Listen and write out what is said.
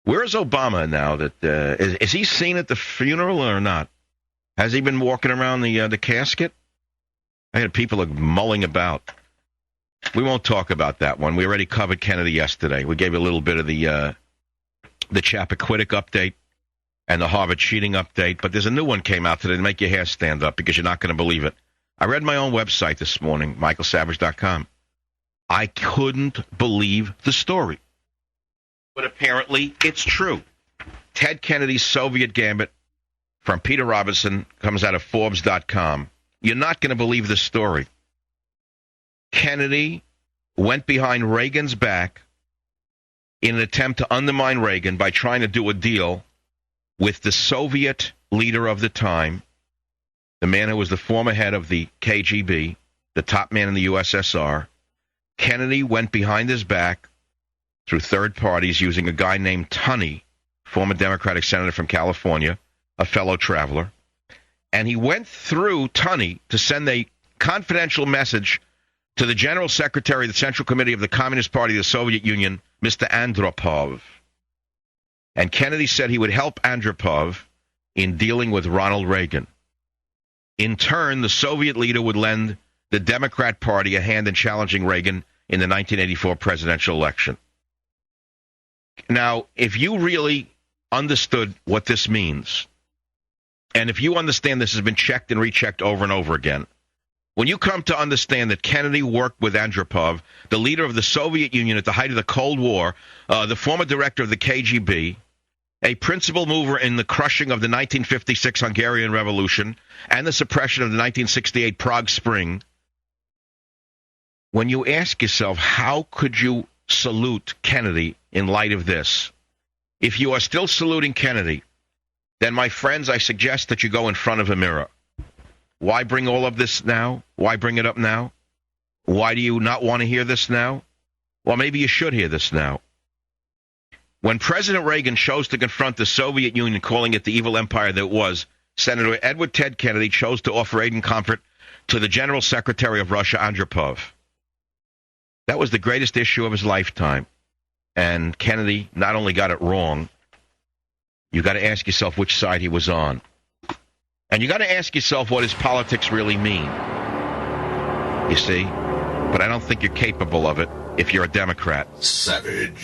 Where's Obama now? Is he seen at the funeral or not? Has he been walking around the casket? I had people mulling about. We won't talk about that one. We already covered Kennedy yesterday. We gave you a little bit of the Chappaquiddick update and the Harvard cheating update. But there's a new one came out today to make your hair stand up because you're not going to believe it. I read my own website this morning, michaelsavage.com. I couldn't believe the story. But apparently it's true. Ted Kennedy's Soviet gambit from Peter Robinson comes out of Forbes.com. You're not going to believe this story. Kennedy went behind Reagan's back in an attempt to undermine Reagan by trying to do a deal with the Soviet leader of the time, the man who was the former head of the KGB, the top man in the USSR. Kennedy went behind his back through third parties using a guy named Tunney, former Democratic senator from California, a fellow traveler. And he went through Tunney to send a confidential message to the General Secretary of the Central Committee of the Communist Party of the Soviet Union, Mr. Andropov. And Kennedy said he would help Andropov in dealing with Ronald Reagan. In turn, the Soviet leader would lend the Democrat Party a hand in challenging Reagan in the 1984 presidential election. Now, if you really understood what this means, and if you understand this has been checked and rechecked over and over again, when you come to understand that Kennedy worked with Andropov, the leader of the Soviet Union at the height of the Cold War, the former director of the KGB, a principal mover in the crushing of the 1956 Hungarian Revolution and the suppression of the 1968 Prague Spring, when you ask yourself, how could you salute Kennedy in light of this? If you are still saluting Kennedy, then, my friends, I suggest that you go in front of a mirror. Why bring all of this now? Why bring it up now? Why do you not want to hear this now? Well, maybe you should hear this now. When President Reagan chose to confront the Soviet Union, calling it the evil empire that it was, Senator Edward Ted Kennedy chose to offer aid and comfort to the General Secretary of Russia, Andropov. That was the greatest issue of his lifetime. And Kennedy not only got it wrong, you got to ask yourself which side he was on. And you got to ask yourself what his politics really mean. You see? But I don't think you're capable of it if you're a Democrat. Savage.